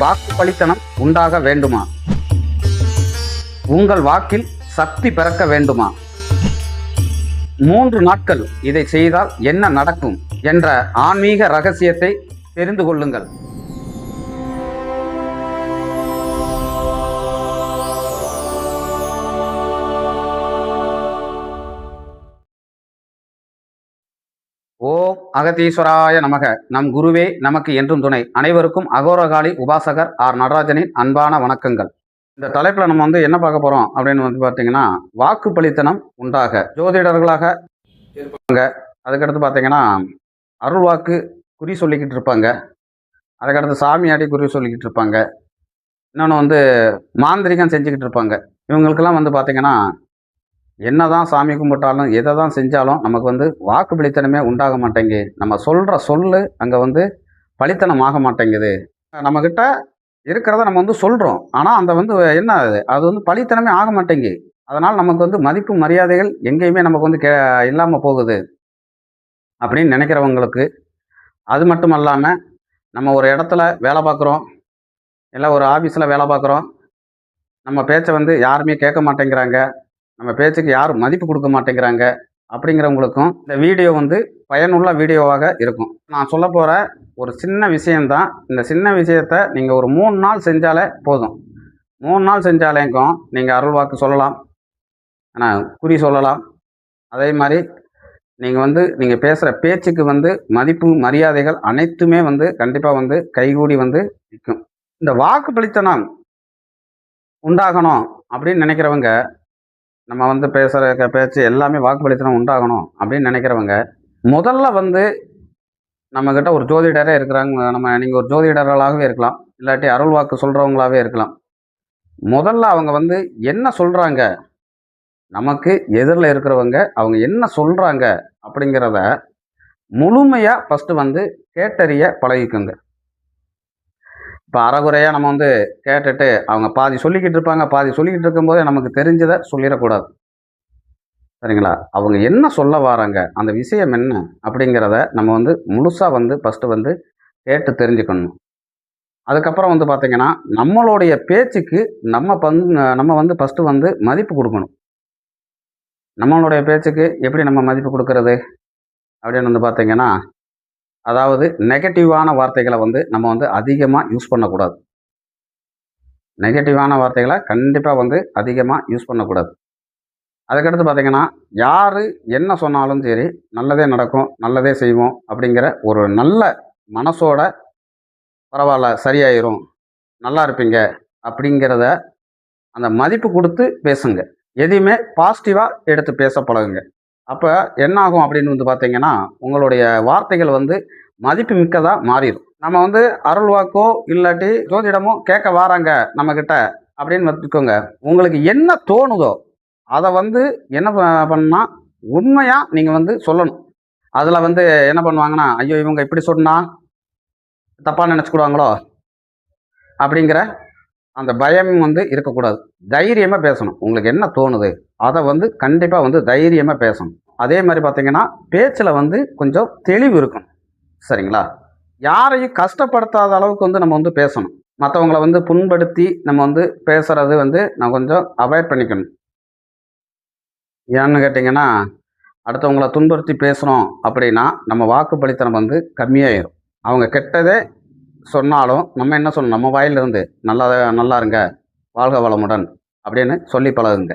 வாக்கு பலித்தனம் உண்டாக வேண்டுமா? உங்கள் வாக்கில் சக்தி பிறக்க வேண்டுமா? 3 நாட்கள் இதை செய்தால் என்ன நடக்கும் என்ற ஆன்மீக ரகசியத்தை தெரிந்து கொள்ளுங்கள். ஓம் அகதீஸ்வராய நமக. நம் குருவே நமக்கு என்றும் துணை. அனைவருக்கும் அகோரகாளி உபாசகர் ஆர் நடராஜனின் அன்பான வணக்கங்கள். இந்த தலைப்பில் நம்ம என்ன பார்க்க போகிறோம் அப்படின்னு பார்த்தீங்கன்னா, வாக்கு பலித்தனம் உண்டாக ஜோதிடர்களாக இருப்பாங்க. அதுக்கடுத்து பார்த்தீங்கன்னா அருள் வாக்கு குறி சொல்லிக்கிட்டு இருப்பாங்க. அதுக்கடுத்து சாமியாடி குறி சொல்லிக்கிட்டு இருப்பாங்க. இன்னொன்று மாந்திரிகம் செஞ்சுக்கிட்டு இருப்பாங்க. இவங்களுக்கெல்லாம் பார்த்தீங்கன்னா என்னதான் சாமி கும்பிட்டாலும் எதை தான் செஞ்சாலும் நமக்கு வாக்கு பலித்தனமே உண்டாக மாட்டேங்குது. நம்ம சொல்கிற சொல்லு அங்கே பலித்தனம் ஆக மாட்டேங்குது. நம்மக்கிட்ட இருக்கிறத நம்ம சொல்கிறோம், ஆனால் அந்த என்ன அது பலித்தனமே ஆக மாட்டேங்குது. அதனால் நமக்கு மதிப்பு மரியாதைகள் எங்கேயுமே நமக்கு இல்லாமல் போகுது அப்படின்னு நினைக்கிறவங்களுக்கு, அது மட்டும் இல்லாமல் நம்ம ஒரு இடத்துல வேலை பார்க்குறோம், இல்லை ஒரு ஆஃபீஸில் வேலை பார்க்குறோம், நம்ம பேச்சை யாருமே கேட்க மாட்டேங்கிறாங்க, நம்ம பேச்சுக்கு யாரும் மதிப்பு கொடுக்க மாட்டேங்கிறாங்க அப்படிங்கிறவங்களுக்கும் இந்த வீடியோ பயனுள்ள வீடியோவாக இருக்கும். நான் சொல்ல போகிற ஒரு சின்ன விஷயந்தான். இந்த சின்ன விஷயத்தை நீங்கள் ஒரு 3 நாள் செஞ்சாலே போதும். 3 நாள் செஞ்சாலேங்கும் நீங்கள் அருள் வாக்கு சொல்லலாம், ஆனால் குறி சொல்லலாம். அதே மாதிரி நீங்கள் பேசுகிற பேச்சுக்கு மதிப்பு மரியாதைகள் அனைத்துமே கண்டிப்பாக கைகூடி நிற்கும். இந்த வாக்கு பலித்தனம் உண்டாகணும் அப்படின்னு நினைக்கிறவங்க, நம்ம பேசுகிற பேச்சு எல்லாமே வாக்கு பலித்தனம் உண்டாகணும் அப்படின்னு நினைக்கிறவங்க, முதல்ல நம்மக்கிட்ட ஒரு ஜோதிடரே இருக்கிறாங்க. நீங்கள் ஒரு ஜோதிடர்களாகவே இருக்கலாம், இல்லாட்டி அருள் வாக்கு சொல்கிறவங்களாகவே இருக்கலாம். முதல்ல அவங்க என்ன சொல்கிறாங்க, நமக்கு எதிரில் இருக்கிறவங்க அவங்க என்ன சொல்கிறாங்க அப்படிங்கிறத முழுமையாக ஃபஸ்ட்டு கேட்டறிய பழகிக்குங்க. இப்போ அறகுறையாக நம்ம கேட்டுட்டு அவங்க பாதி சொல்லிக்கிட்டு இருப்பாங்க, பாதி சொல்லிக்கிட்டு இருக்கும்போதே நமக்கு தெரிஞ்சதை சொல்லிடக்கூடாது, சரிங்களா? அவங்க என்ன சொல்ல வராங்க, அந்த விஷயம் என்ன அப்படிங்கிறத நம்ம முழுசாக ஃபஸ்ட்டு கேட்டு தெரிஞ்சுக்கணும். அதுக்கப்புறம் பார்த்திங்கன்னா நம்மளுடைய பேச்சுக்கு நம்ம ஃபஸ்ட்டு மதிப்பு கொடுக்கணும். நம்மளுடைய பேச்சுக்கு எப்படி நம்ம மதிப்பு கொடுக்கறது அப்படின்னு பார்த்திங்கன்னா, அதாவது நெகட்டிவான வார்த்தைகளை நம்ம அதிகமாக யூஸ் பண்ணக்கூடாது. நெகட்டிவான வார்த்தைகளை கண்டிப்பாக அதிகமாக யூஸ் பண்ணக்கூடாது. அதுக்கடுத்து பார்த்திங்கன்னா, யார் என்ன சொன்னாலும் சரி நல்லதே நடக்கும், நல்லதே செய்வோம் அப்படிங்கிற ஒரு நல்ல மனசோட, பரவாயில்ல சரியாயிரும், நல்லா இருப்பீங்க அப்படிங்கிறத அந்த மதிப்பு கொடுத்து பேசுங்க. எதையுமே பாசிட்டிவாக எடுத்து பேச பழகுங்க. அப்போ என்ன ஆகும் அப்படின்னு பார்த்தீங்கன்னா, உங்களுடைய வார்த்தைகள் மதிப்பு மிக்கதாக மாறிடும். நம்ம அருள் வாக்கோ இல்லாட்டி ஜோதிடமோ கேட்க வராங்க நம்மக்கிட்ட அப்படின்னு வச்சுக்கோங்க. உங்களுக்கு என்ன தோணுதோ அதை என்ன பண்ணால் உண்மையாக நீங்கள் சொல்லணும். அதில் என்ன பண்ணுவாங்கன்னா, ஐயோ இவங்க இப்படி சொன்னால் தப்பாக நினச்சிக்கிடுவாங்களோ அப்படிங்கிற அந்த பயம் இருக்கக்கூடாது. தைரியமாக பேசணும். உங்களுக்கு என்ன தோணுது அதை கண்டிப்பாக தைரியமாக பேசணும். அதே மாதிரி பார்த்தீங்கன்னா பேச்சில் கொஞ்சம் தெளிவு இருக்கணும், சரிங்களா? யாரையும் கஷ்டப்படுத்தாத அளவுக்கு நம்ம பேசணும். மற்றவங்கள புண்படுத்தி நம்ம பேசுறது நான் கொஞ்சம் அவாய்ட் பண்ணிக்கணும். ஏன்னு கேட்டிங்கன்னா, அடுத்தவங்கள துன்புறுத்தி பேசணும் அப்படின்னா நம்ம வாக்கு பலித்தனம் கம்மியாயிரும். அவங்க கெட்டதே சொன்னாலும் நம்ம என்ன சொல்லணும், நம்ம வாயிலிருந்து நல்லா இருங்க, வாழ்க வளமுடன் அப்படின்னு சொல்லி பழகுங்க.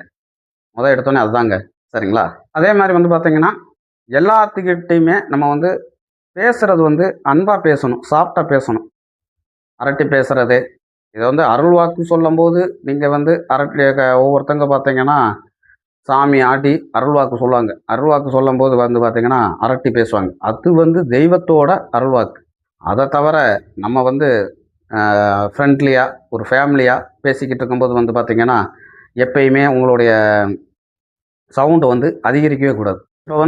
எடுத்தோன்னே அதுதாங்க, சரிங்களா? அதே மாதிரி பார்த்தீங்கன்னா எல்லாத்துக்கிட்டையுமே நம்ம பேசுகிறது அன்பாக பேசணும், சாஃப்டாக பேசணும். அரட்டி பேசுகிறது இதை அருள் வாக்கு சொல்லும்போது நீங்கள் அரட்டி ஒவ்வொருத்தங்க பார்த்தீங்கன்னா சாமி ஆட்டி அருள் வாக்கு சொல்லுவாங்க. அருள் வாக்கு சொல்லும்போது பார்த்தீங்கன்னா அரட்டி பேசுவாங்க. அது தெய்வத்தோட அருள் வாக்கு. அதை தவிர நம்ம ஃப்ரெண்ட்லியாக ஒரு ஃபேமிலியாக பேசிக்கிட்டு இருக்கும்போது பார்த்திங்கன்னா எப்பயுமே உங்களுடைய சவுண்டு அதிகரிக்கவே கூடாது. இப்போ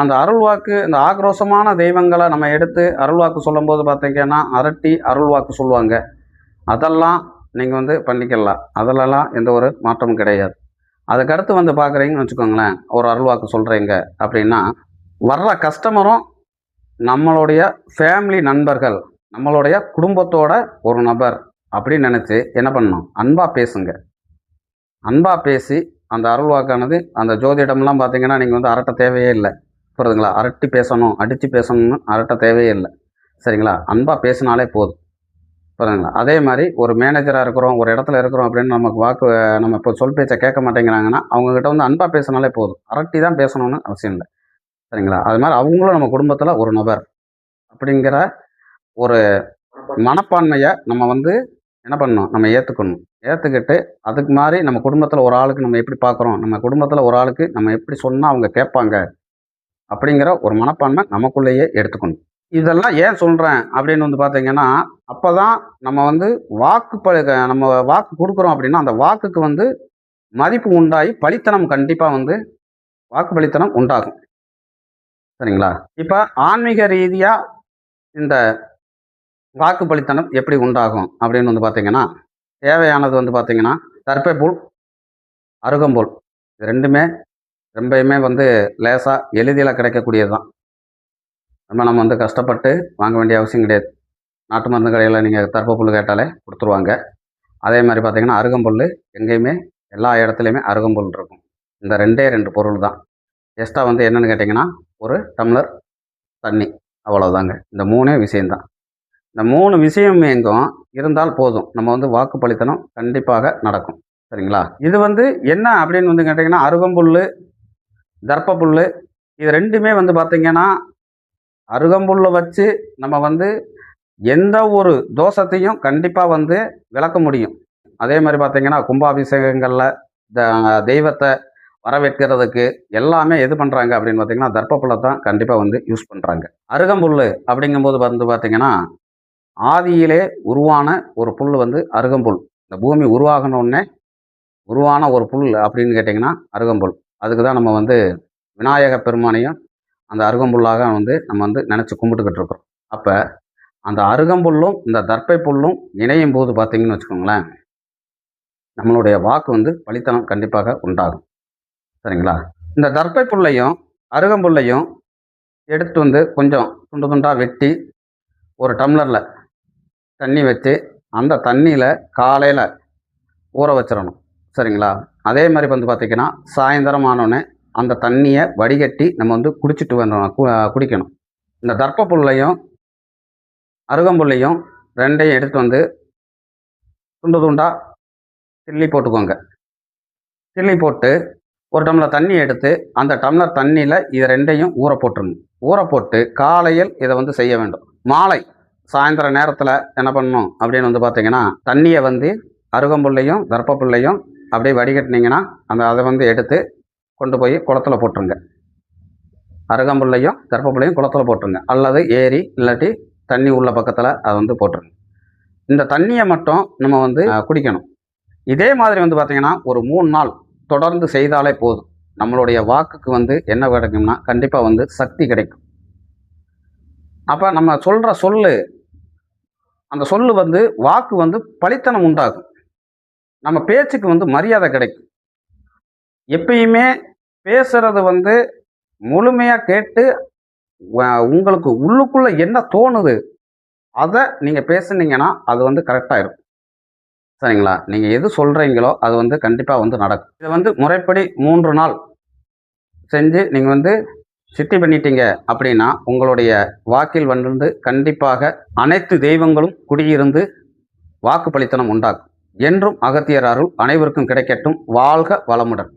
அந்த அருள் வாக்கு, இந்த ஆக்ரோஷமான தெய்வங்களை நம்ம எடுத்து அருள் வாக்கு சொல்லும்போது பார்த்திங்கன்னா அரட்டி அருள் வாக்கு சொல்லுவாங்க. அதெல்லாம் நீங்கள் பண்ணிக்கலாம். அதிலெல்லாம் எந்த ஒரு மாற்றமும் கிடையாது. அதுக்கடுத்து பார்க்குறீங்கன்னு வச்சுக்கோங்களேன், ஒரு அருள் வாக்கு சொல்கிறீங்க அப்படின்னா வர்ற கஸ்டமரும் நம்மளுடைய ஃபேமிலி நண்பர்கள், நம்மளுடைய குடும்பத்தோட ஒரு நபர் அப்படின்னு நினச்சி என்ன பண்ணணும், அன்பாக பேசுங்க. அன்பாக பேசி அந்த அருள் வாக்கானது அந்த ஜோதிடம்லாம் பார்த்தீங்கன்னா நீங்கள் வந்து அரட்ட தேவையே இல்லை. புரியுதுங்களா? அரட்டி பேசணும், அடித்து பேசணும்னு அரட்ட தேவையே இல்லை. சரிங்களா? அன்பாக பேசினாலே போதும். புரியுதுங்களா? அதே மாதிரி ஒரு மேனேஜராக இருக்கிறோம், ஒரு இடத்துல இருக்கிறோம் அப்படின்னு நமக்கு நம்ம இப்போ சொல் பேச்சை கேட்க மாட்டேங்கிறாங்கன்னா அவங்கக்கிட்ட வந்து அன்பாக பேசினாலே போதும். அரட்டி தான் பேசணும்னு அவசியம் இல்லை. சரிங்களா? அது மாதிரி அவங்களும் நம்ம குடும்பத்தில் ஒரு நபர் அப்படிங்கிற ஒரு மனப்பான்மையை நம்ம வந்து என்ன பண்ணணும், நம்ம ஏற்றுக்கணும். ஏற்றுக்கிட்டு அதுக்கு மாதிரி நம்ம குடும்பத்தில் ஒரு ஆளுக்கு நம்ம எப்படி பார்க்குறோம், நம்ம குடும்பத்தில் ஒரு ஆளுக்கு நம்ம எப்படி சொன்னால் அவங்க கேட்பாங்க அப்படிங்கிற ஒரு மனப்பான்மை நமக்குள்ளேயே எடுத்துக்கணும். இதெல்லாம் ஏன் சொல்கிறேன் அப்படின்னு வந்து பார்த்தீங்கன்னா, அப்போ தான் நம்ம வந்து நம்ம வாக்கு கொடுக்குறோம் அப்படின்னா அந்த வாக்குக்கு வந்து மதிப்பு உண்டாகி பலித்தனம் கண்டிப்பாக வந்து வாக்கு பலித்தனம் உண்டாகும். சரிங்களா? இப்போ ஆன்மீக ரீதியாக இந்த வாக்கு பலித்தனம் எப்படி உண்டாகும் அப்படின்னு வந்து பார்த்தீங்கன்னா, தேவையானது வந்து பார்த்தீங்கன்னா தர்பைப்புல், அருகம்புல் இது ரெண்டுமே ரொம்பயுமே வந்து லேசாக எளிதில் கிடைக்கக்கூடியது தான். நம்ம வந்து கஷ்டப்பட்டு வாங்க வேண்டிய அவசியம் கிடையாது. நாட்டு மருந்து கடையில் நீங்கள் தர்பப்புல் கேட்டாலே கொடுத்துருவாங்க. அதே மாதிரி பார்த்தீங்கன்னா அருகம்புல் எங்கேயுமே எல்லா இடத்துலையுமே அருகம்புல் இருக்கும். இந்த 2 பொருள் தான். எக்ஸ்ட்ரா வந்து என்னென்னு கேட்டிங்கன்னா ஒரு டம்ளர் தண்ணி, அவ்வளோதாங்க. இந்த 3 விஷயம்தான். இந்த 3 விஷயம் எங்கும் இருந்தால் போதும், நம்ம வந்து வாக்கு பலித்தனம் கண்டிப்பாக நடக்கும். சரிங்களா? இது வந்து என்ன அப்படின்னு வந்து கேட்டிங்கன்னா அருகம்புல், தர்ப்பப்புல் இது ரெண்டுமே வந்து பார்த்திங்கன்னா அருகம்புல்லை வச்சு நம்ம வந்து எந்த ஒரு தோஷத்தையும் கண்டிப்பாக வந்து விளக்க முடியும். அதே மாதிரி பார்த்திங்கன்னா கும்பாபிஷேகங்களில் தெய்வத்தை வரவேற்கிறதுக்கு எல்லாமே எது பண்ணுறாங்க அப்படின்னு பார்த்திங்கன்னா தர்ப்பப்புல்லை தான் கண்டிப்பாக வந்து யூஸ் பண்ணுறாங்க. அருகம்புல் அப்படிங்கும்போது வந்து பார்த்திங்கன்னா ஆதியிலே உருவான ஒரு புல் வந்து அருகம்புல். இந்த பூமி உருவாகணுன்னே உருவான ஒரு புல் அப்படின்னு கேட்டிங்கன்னா அருகம்புல். அதுக்கு தான் நம்ம வந்து விநாயக பெருமானையும் அந்த அருகம்புல்லாக வந்து நம்ம வந்து நினச்சி கும்பிட்டுக்கிட்டு இருக்கிறோம். அப்போ அந்த அருகம்புல்லும் இந்த தர்ப்பை புல்லும் இணையும் போது பார்த்திங்கன்னு வச்சுக்கோங்களேன், நம்மளுடைய வாக்கு வந்து பலித்தனம் கண்டிப்பாக உண்டாகும். சரிங்களா? இந்த தர்ப்பை புல்லையும் அருகம்புல்லையும் எடுத்துட்டு வந்து கொஞ்சம் துண்டு துண்டாக வெட்டி ஒரு டம்ளரில் தண்ணி வச்சு அந்த தண்ணியில் காலையில் ஊற வச்சிடணும். சரிங்களா? அதே மாதிரி வந்து பார்த்திங்கன்னா சாயந்தரம் ஆனோடனே அந்த தண்ணியை வடிகட்டி நம்ம வந்து குடிக்கணும். இந்த தர்ப்ப புல்லையும் அருகம்புல்லையும் 2யும் எடுத்து வந்து துண்டு துண்டாக கிள்ளி போட்டுக்கோங்க. கிள்ளி போட்டு ஒரு டம்ளர் தண்ணி எடுத்து அந்த டம்ளர் தண்ணியில் இது 2யும் ஊற போட்டுருங்க. ஊற போட்டு காலையில் இதை வந்து செய்ய வேண்டும். மாலை சாயந்தர நேரத்தில் என்ன பண்ணணும் அப்படின்னு வந்து பார்த்திங்கன்னா தண்ணியை வந்து அருகம்புல்லையும் தர்ப்பப்புல்லையும் அப்படியே வடிகட்டினீங்கன்னா அதை வந்து எடுத்து கொண்டு போய் குளத்துல போட்டுருங்க. அருகம்புல்லையும் தர்ப்பப்புல்லையும் குளத்துல போட்டுருங்க, அல்லது ஏரி இல்லாட்டி தண்ணி உள்ள பக்கத்தில் அதை வந்து போட்டுருங்க. இந்த தண்ணியை மட்டும் நம்ம வந்து குடிக்கணும். இதே மாதிரி வந்து பார்த்திங்கன்னா ஒரு 3 நாள் தொடர்ந்து செய்தாலே போதும். நம்மளுடைய வாக்குக்கு வந்து என்ன கிடைக்கும்னா கண்டிப்பாக வந்து சக்தி கிடைக்கும். அப்போ நம்ம சொல்கிற அந்த சொல்லு வந்து வாக்கு வந்து பலித்தனம் உண்டாகும். நம்ம பேச்சுக்கு வந்து மரியாதை கிடைக்கும். எப்பயுமே பேசுறது வந்து முழுமையாக கேட்டு உங்களுக்கு உள்ளுக்குள்ளே என்ன தோணுது அதை நீங்கள் பேசுனீங்கன்னா அது வந்து கரெக்டாக இருக்கும். சரிங்களா? நீங்கள் எது சொல்கிறீங்களோ அது வந்து கண்டிப்பாக வந்து நடக்கும். இதை வந்து முறைப்படி 3 நாள் செஞ்சு நீங்கள் வந்து சித்தி பண்ணிட்டீங்க அப்படின்னா உங்களுடைய வாக்கில் வந்து கண்டிப்பாக அனைத்து தெய்வங்களும் குடியிருந்து வாக்கு பலித்தனம் உண்டாகும். என்றும் அகத்தியர் அருள் அனைவருக்கும் கிடைக்கட்டும். வாழ்க வளமுடன்.